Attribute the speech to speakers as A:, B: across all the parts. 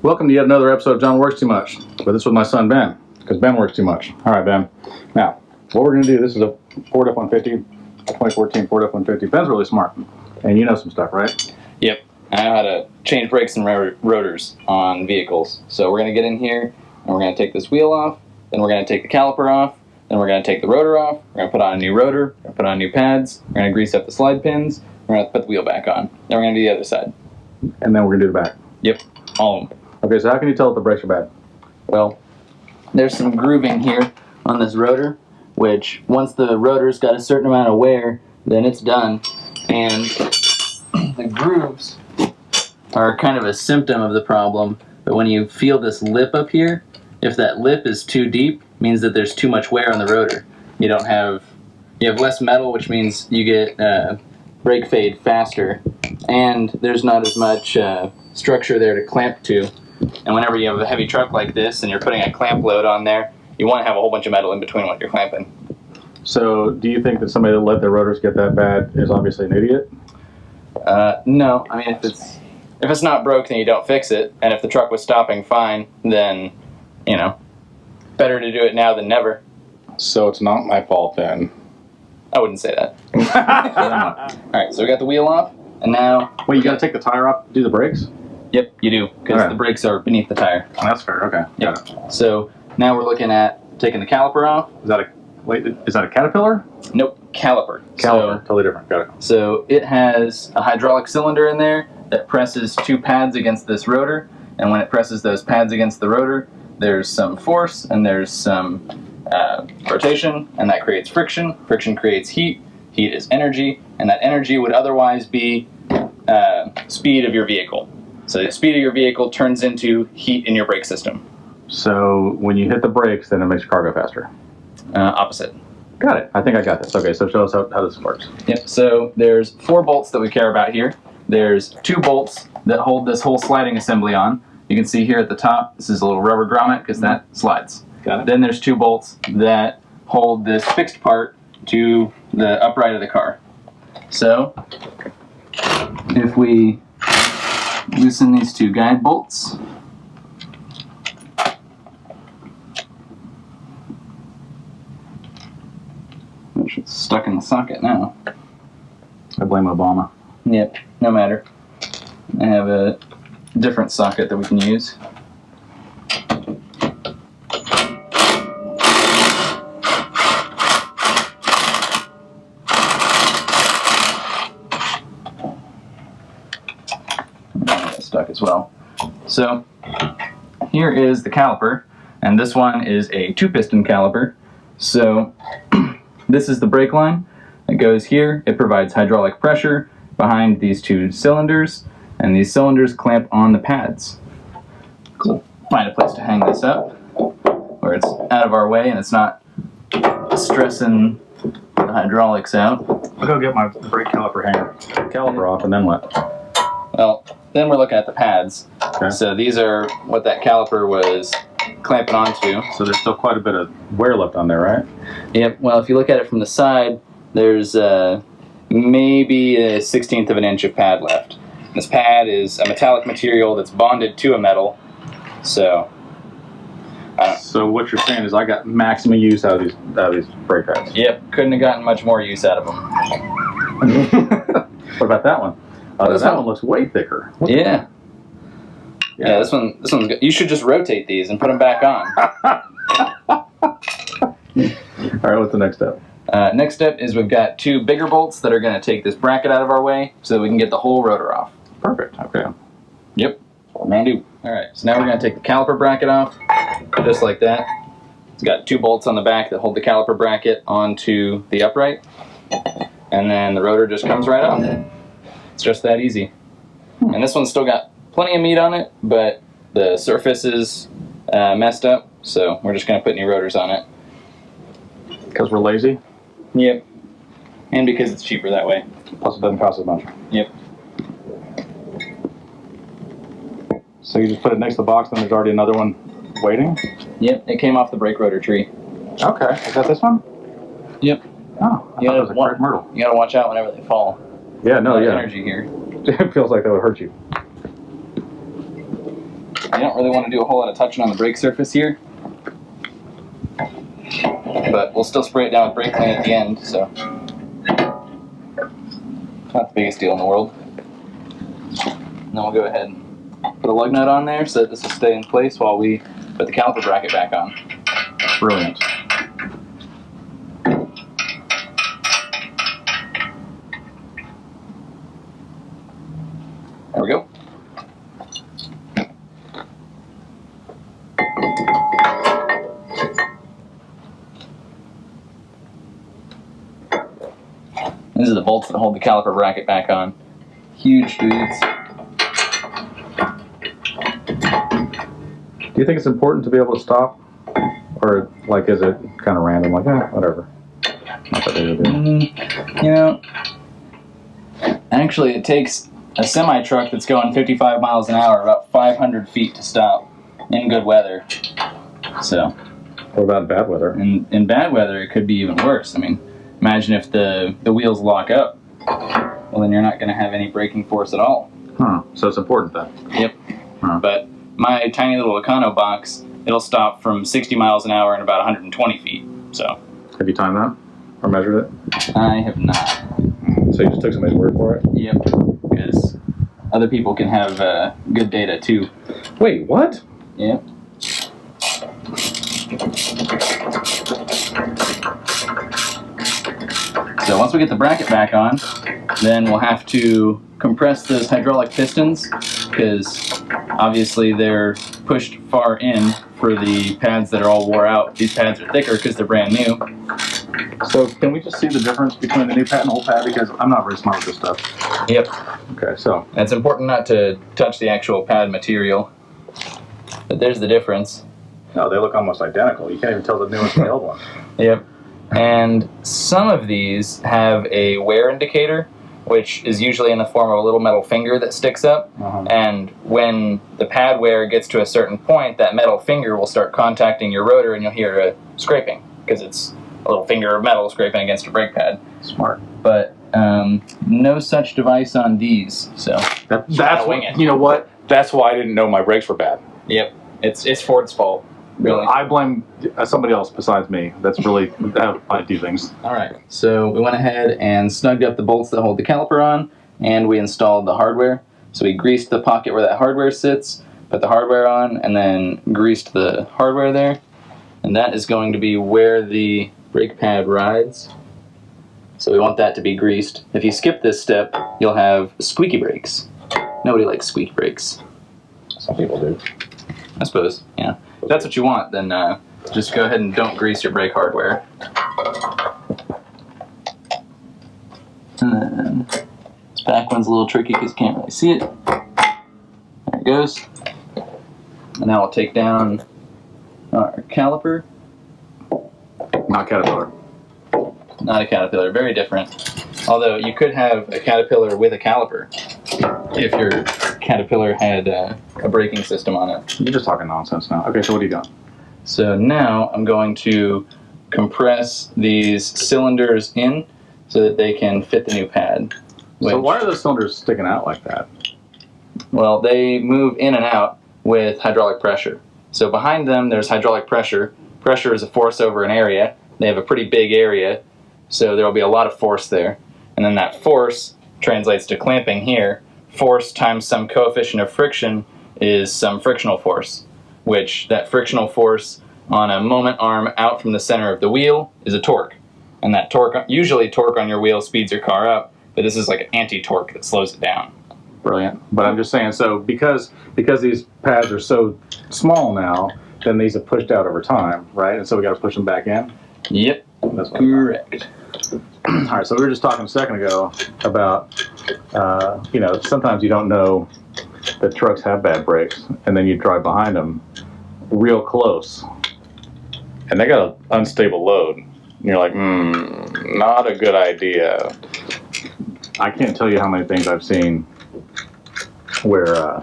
A: Welcome to yet another episode of John Works Too Much, but this with my son Ben, because Ben works too much. All right, Ben. Now, what we're going to do, this is a Ford F150, a 2014 Ford F150. Ben's really smart, and you know some stuff, right?
B: Yep. I know how to change brakes and rotors on vehicles. So we're going to get in here, and we're going to take this wheel off, then we're going to take the caliper off, then we're going to take the rotor off, we're going to put on a new rotor, we're going to put on new pads, we're going to grease up the slide pins, we're going to put the wheel back on. Then we're going to do the other side.
A: And then we're going to do the back.
B: Yep. All of them.
A: Okay, so how can you tell if the brakes are bad?
B: Well, there's some grooving here on this rotor, which once the rotor's got a certain amount of wear, then it's done. And the grooves are kind of a symptom of the problem, but when you feel this lip up here, if that lip is too deep, it means that there's too much wear on the rotor. You have less metal, which means you get brake fade faster, and there's not as much structure there to clamp to. And whenever you have a heavy truck like this and you're putting a clamp load on there, you want to have a whole bunch of metal in between what you're clamping.
A: So do you think that somebody that let their rotors get that bad is obviously an idiot?
B: No. I mean, if it's not broke, then you don't fix it. And if the truck was stopping fine, then, better to do it now than never.
A: So it's not my fault then.
B: I wouldn't say that. All right, so we got the wheel off, and now...
A: Wait, you got to take the tire off to do the brakes?
B: Yep, you do, because the brakes are beneath the tire.
A: Oh, that's fair, okay.
B: Yep. So now we're looking at taking the caliper off.
A: Is that a Caterpillar?
B: Nope, caliper.
A: Caliper, totally different, got it.
B: So it has a hydraulic cylinder in there that presses two pads against this rotor, and when it presses those pads against the rotor, there's some force and there's some rotation, and that creates friction. Friction creates heat. Heat is energy, and that energy would otherwise be speed of your vehicle. So the speed of your vehicle turns into heat in your brake system.
A: So when you hit the brakes, then it makes your car go faster.
B: Opposite.
A: Got it. I think I got this. Okay, so show us how this works.
B: Yep, so there's 4 bolts that we care about here. There's 2 bolts that hold this whole sliding assembly on. You can see here at the top, this is a little rubber grommet because that slides.
A: Got it.
B: Then there's 2 bolts that hold this fixed part to the upright of the car. So if we loosen these 2 guide bolts, which is stuck in the socket now.
A: I blame Obama.
B: Yep, no matter. I have a different socket that we can use. Stuck as well. So here is the caliper, and this one is a 2-piston caliper. So this is the brake line that goes here. It provides hydraulic pressure behind these 2 cylinders, and these cylinders clamp on the pads. So find a place to hang this up where it's out of our way and it's not stressing the hydraulics out.
A: I'll go get my brake caliper off, and then what?
B: Well, then we're looking at the pads.
A: Okay.
B: So these are what that caliper was clamping onto.
A: So there's still quite a bit of wear left on there, right?
B: Yep. Well, if you look at it from the side, there's maybe a 1/16 of an inch of pad left. This pad is a metallic material that's bonded to a metal. So
A: what you're saying is I got maximum use out of these brake pads.
B: Yep. Couldn't have gotten much more use out of them.
A: What about that one? That one looks way thicker.
B: Yeah. Yeah, this one's good. You should just rotate these and put them back on.
A: All right, what's the next step?
B: Next step is we've got 2 bigger bolts that are going to take this bracket out of our way so that we can get the whole rotor off.
A: Perfect. Okay.
B: Yep. Man do. All right, so now we're going to take the caliper bracket off, just like that. It's got 2 bolts on the back that hold the caliper bracket onto the upright, and then the rotor just comes right off. It's just that easy. And this one's still got plenty of meat on it, but the surface is messed up, so we're just going to put new rotors on it.
A: Because we're lazy?
B: Yep. And because it's cheaper that way.
A: Plus it doesn't cost as much.
B: Yep.
A: So you just put it next to the box, then there's already another one waiting?
B: Yep, it came off the brake rotor tree.
A: Okay. Is that this one?
B: Yep.
A: Oh, I thought it was a crepe myrtle.
B: You gotta watch out whenever they fall.
A: Yeah, no, yeah.
B: Energy here.
A: It feels like that would hurt you.
B: you don't really want to do a whole lot of touching on the brake surface here. But we'll still spray it down with brake clean at the end, so not the biggest deal in the world. And then we'll go ahead and put a lug nut on there so that this will stay in place while we put the caliper bracket back on.
A: Brilliant.
B: There we go. These are the bolts that hold the caliper bracket back on. Huge dudes.
A: Do you think it's important to be able to stop? Or, like, is it kind of random? Like, whatever. Not that big of a deal.
B: You know, actually it takes a semi-truck that's going 55 miles an hour about 500 feet to stop in good weather. So,
A: What about bad weather?
B: in bad weather it could be even worse. I mean, imagine if the wheels lock up. Well, then you're not going to have any braking force at all.
A: Huh. So it's important then.
B: Yep.
A: Huh.
B: But my tiny little Econo box, it'll stop from 60 miles an hour in about 120 feet. So.
A: Have you timed that? Or measured it?
B: I have not.
A: So you just took somebody's word for it?
B: Yep. Because other people can have good data too.
A: Wait, what?
B: Yep. So once we get the bracket back on, then we'll have to compress those hydraulic pistons because obviously they're pushed far in for the pads that are all wore out. These pads are thicker because they're brand new.
A: So can we just see the difference between the new pad and old pad? Because I'm not very smart with this stuff.
B: Yep.
A: Okay, so.
B: And it's important not to touch the actual pad material. But there's the difference.
A: No, they look almost identical. You can't even tell the new one from the old one.
B: Yep. And some of these have a wear indicator, which is usually in the form of a little metal finger that sticks up.
A: Uh-huh.
B: And when the pad wear gets to a certain point, that metal finger will start contacting your rotor and you'll hear a scraping because it's a little finger of metal scraping against a brake pad.
A: Smart.
B: But no such device on these, so
A: That's
B: wing
A: what,
B: it.
A: you know what? That's why I didn't know my brakes were bad.
B: Yep, it's Ford's fault. Really.
A: I blame somebody else besides me. That's really how I do things.
B: All right, so we went ahead and snugged up the bolts that hold the caliper on, and we installed the hardware. So we greased the pocket where that hardware sits, put the hardware on, and then greased the hardware there. And that is going to be where the brake pad rides. So we want that to be greased. If you skip this step, you'll have squeaky brakes. Nobody likes squeaky brakes.
A: Some people do.
B: I suppose, yeah. If that's what you want, then just go ahead and don't grease your brake hardware. And then this back one's a little tricky because you can't really see it. There it goes. And now I'll take down our caliper.
A: Not Caterpillar.
B: Not a Caterpillar, very different. Although you could have a Caterpillar with a caliper if your Caterpillar had a braking system on it.
A: You're just talking nonsense now. Okay, so what are you doing?
B: So now I'm going to compress these cylinders in so that they can fit the new pad.
A: So why are those cylinders sticking out like that?
B: Well, they move in and out with hydraulic pressure. So behind them there's hydraulic pressure. Pressure is a force over an area. They have a pretty big area, so there will be a lot of force there. And then that force translates to clamping here. Force times some coefficient of friction is some frictional force, which that frictional force on a moment arm out from the center of the wheel is a torque. And that torque, usually torque on your wheel speeds your car up, but this is like an anti-torque that slows it down.
A: Brilliant. But I'm just saying, so because these pads are so small now, then these have pushed out over time, right? And so we got to push them back in?
B: Yep,
A: That's what
B: correct.
A: All right, so we were just talking a second ago about, sometimes you don't know that trucks have bad brakes, and then you drive behind them real close, and they got an unstable load. And you're like, not a good idea. I can't tell you how many things I've seen where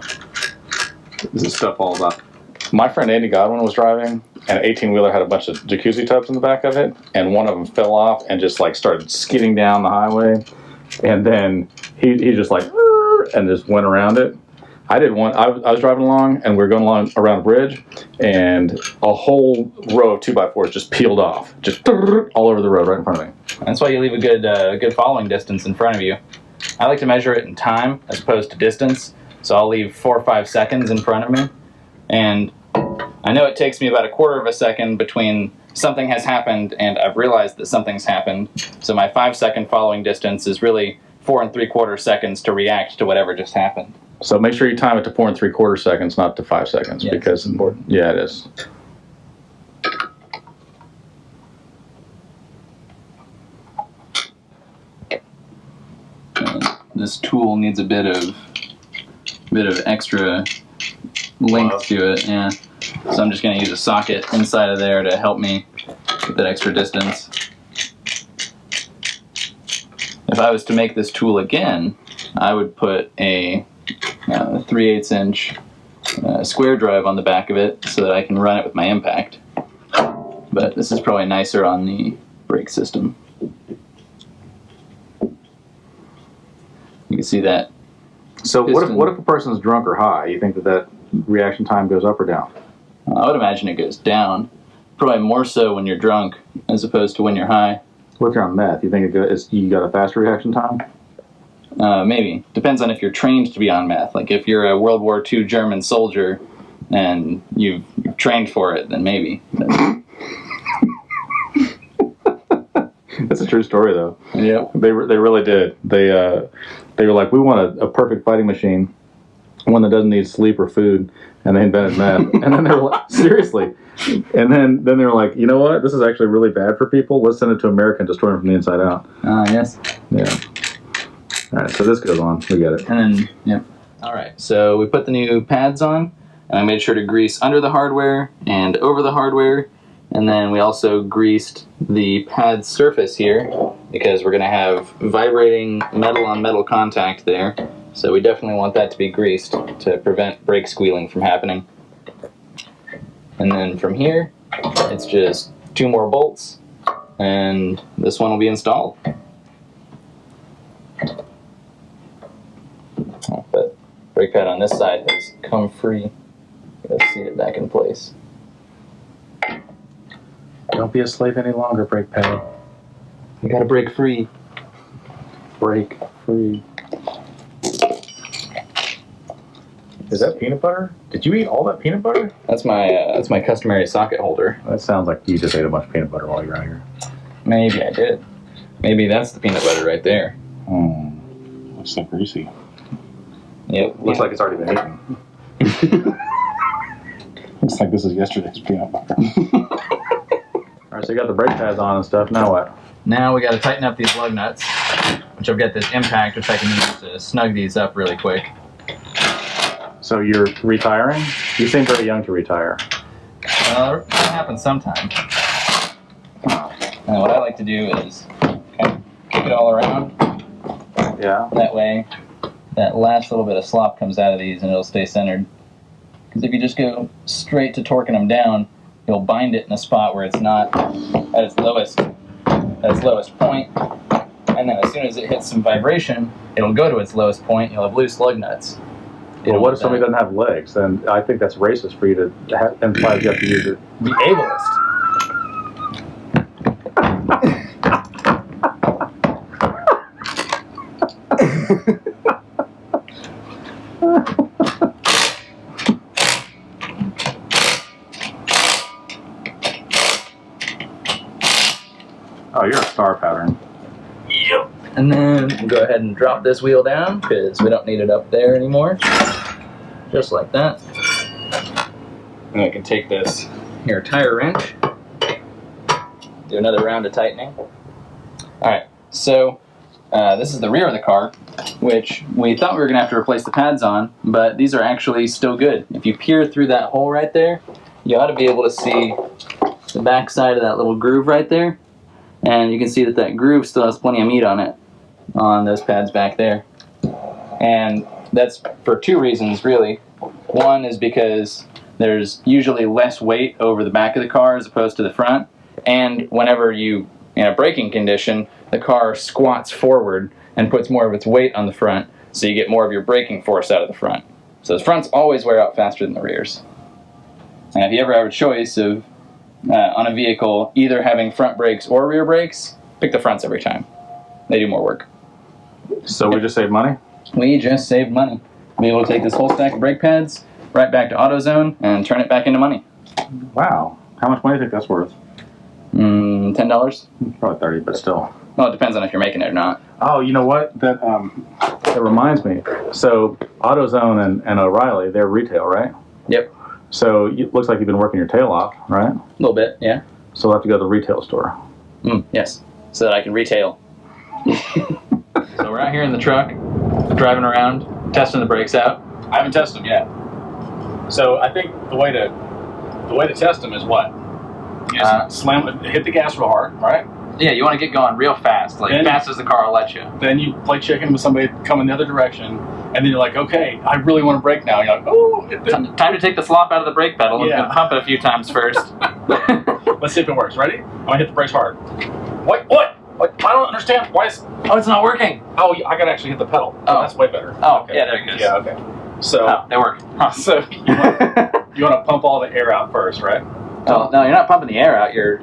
A: this stuff falls off. My friend Andy Godwin was driving, and an 18-wheeler had a bunch of jacuzzi tubs in the back of it, and one of them fell off and just like started skidding down the highway, and then he just like and just went around it. I did one. I was driving along, and we were going along around a bridge, and a whole row of 2x4s just peeled off, just all over the road right in front of me.
B: That's why you leave a good following distance in front of you. I like to measure it in time as opposed to distance, so I'll leave 4 or 5 seconds in front of me, and I know it takes me about a quarter of a second between something has happened and I've realized that something's happened. So my 5-second following distance is really 4 3/4 seconds to react to whatever just happened.
A: So make sure you time it to 4 3/4 seconds, not to 5 seconds,
B: Yeah,
A: because
B: it's important.
A: Yeah, it is.
B: This tool needs a bit of extra length to it, yeah. So I'm just going to use a socket inside of there to help me with that extra distance. If I was to make this tool again, I would put a 3/8 inch square drive on the back of it so that I can run it with my impact. But this is probably nicer on the brake system. You can see that.
A: So what if a person's drunk or high? You think that reaction time goes up or down?
B: I would imagine it goes down. Probably more so when you're drunk as opposed to when you're high.
A: What if you're on meth? You think you got a faster reaction time?
B: Maybe. Depends on if you're trained to be on meth. Like if you're a World War II German soldier and you've trained for it, then maybe.
A: That's a true story, though.
B: Yep.
A: They really did. They were like, we want a perfect fighting machine, one that doesn't need sleep or food, and they invented meth. And then they were like, seriously. And then they were like, you know what? This is actually really bad for people. Let's send it to America and destroy them from the inside out.
B: Yes.
A: Yeah. All right, so this goes on. We get it.
B: And then, yep. All right, so we put the new pads on, and I made sure to grease under the hardware and over the hardware. And then we also greased the pad surface here because we're going to have vibrating metal on metal contact there. So we definitely want that to be greased to prevent brake squealing from happening. And then from here, it's just 2 more bolts, and this one will be installed. But brake pad on this side has come free. Let's seat it back in place.
A: Don't be a slave any longer, brake pad.
B: You gotta break free.
A: Break free. Is that peanut butter? Did you eat all that peanut butter?
B: That's my customary socket holder.
A: That sounds like you just ate a bunch of peanut butter while you were out here.
B: Maybe I did. Maybe that's the peanut butter right there.
A: Looks so greasy.
B: Yep.
A: Looks like it's already been eaten. Looks like this is yesterday's peanut butter. Alright, so you got the brake pads on and stuff. Now what?
B: Now we gotta tighten up these lug nuts, which I've got this impact, which I can use to snug these up really quick.
A: So you're retiring? You seem very young to retire.
B: That'll happen sometime. And what I like to do is kind of kick it all around.
A: Yeah.
B: That way, that last little bit of slop comes out of these and it'll stay centered. Because if you just go straight to torquing them down, you'll bind it in a spot where it's not at its lowest point. And then as soon as it hits some vibration, it'll go to its lowest point. You'll have loose lug nuts.
A: Well, what if somebody doesn't have legs? Then I think that's racist for you to imply you have to use it.
B: Be ableist.
A: Oh, you're a star pattern.
B: Yep. And then we'll go ahead and drop this wheel down because we don't need it up there anymore. Just like that. And I can take this here tire wrench, do another round of tightening. Alright, so this is the rear of the car, which we thought we were going to have to replace the pads on, but these are actually still good. If you peer through that hole right there, you ought to be able to see the back side of that little groove right there. And you can see that that groove still has plenty of meat on it, on those pads back there. And that's for 2 reasons, really. One is because there's usually less weight over the back of the car as opposed to the front. And whenever you, in a braking condition, the car squats forward and puts more of its weight on the front, so you get more of your braking force out of the front. So the fronts always wear out faster than the rears. And if you ever have a choice of on a vehicle either having front brakes or rear brakes, pick the fronts every time. They do more work.
A: So we just save money?
B: We just saved money. Be able to take this whole stack of brake pads right back to AutoZone and turn it back into money.
A: Wow. How much money do you think that's worth?
B: $10?
A: Probably 30, but still.
B: Well, it depends on if you're making it or not.
A: Oh, you know what? That reminds me. So AutoZone and O'Reilly, they're retail, right?
B: Yep.
A: So it looks like you've been working your tail off, right?
B: A little bit, yeah.
A: So we'll have to go to the retail store.
B: Yes, so that I can retail. So we're out here in the truck, driving around, testing the brakes out.
A: I haven't tested them yet. So I think the way to test them is what? You just hit the gas real hard, right?
B: Yeah, you want to get going real fast, like fast as the car will let you.
A: Then you play chicken with somebody coming the other direction, and then you're like, okay, I really want to brake now. You're like, oh,
B: time to take the slop out of the brake pedal and pump it a few times first.
A: Let's see if it works. Ready? I'm gonna hit the brakes hard. What? I don't understand. Why is?
B: Oh, it's not working.
A: Oh, I gotta actually hit the pedal. Oh, that's way better.
B: Oh,
A: okay.
B: Yeah, there it goes.
A: Yeah, okay. So
B: they work.
A: So you want to pump all the air out first, right?
B: Oh no, you're not pumping the air out. You're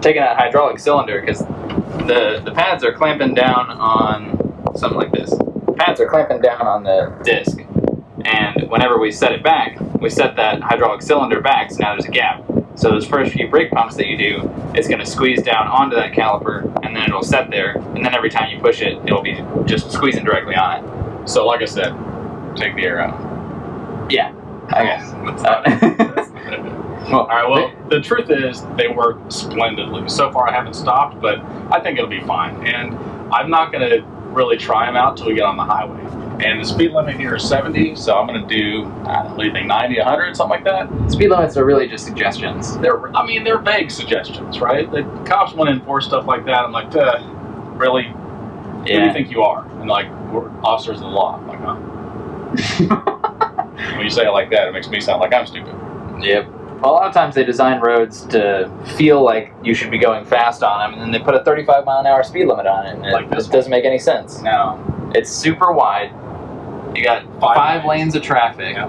B: taking that hydraulic cylinder because the pads are clamping down on something like this. The pads are clamping down on the disc, and whenever we set it back, we set that hydraulic cylinder back. So now there's a gap. So those first few brake pumps that you do, it's going to squeeze down onto that caliper, and then it'll set there. And then every time you push it, it'll be just squeezing directly on it.
A: So like I said, take the air out.
B: Yeah, I guess.
A: Well, all right. Well, the truth is they work splendidly. So far, I haven't stopped, but I think it'll be fine. And I'm not going to really try them out till we get on the highway. And the speed limit here is 70, so I'm going to do, I don't know, what do you think, 90, 100, something like that?
B: Speed limits are really just suggestions.
A: They're vague suggestions, right? The cops want to enforce stuff like that. I'm like, really? Who do you think you are? And like, we're officers of the law. I'm like, huh? When you say it like that, it makes me sound like I'm stupid.
B: Yep. A lot of times they design roads to feel like you should be going fast on them, and then they put a 35-mile-an-hour speed limit on it, and it just doesn't make any sense.
A: No.
B: It's super wide. You got five lanes of traffic. Yeah.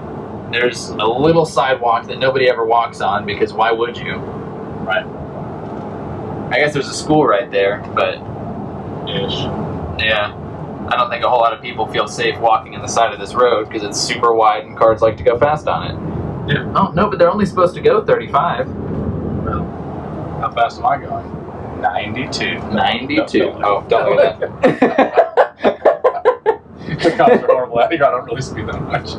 B: There's a little sidewalk that nobody ever walks on because why would you?
A: Right.
B: I guess there's a school right there, but
A: ish.
B: Yeah. I don't think a whole lot of people feel safe walking in the side of this road because it's super wide and cars like to go fast on it.
A: Yeah.
B: Oh, no, but they're only supposed to go 35.
A: Well, how fast am I going? 92.
B: 92.
A: Don't
B: do that.
A: The cops are horrible. I don't really speed that much.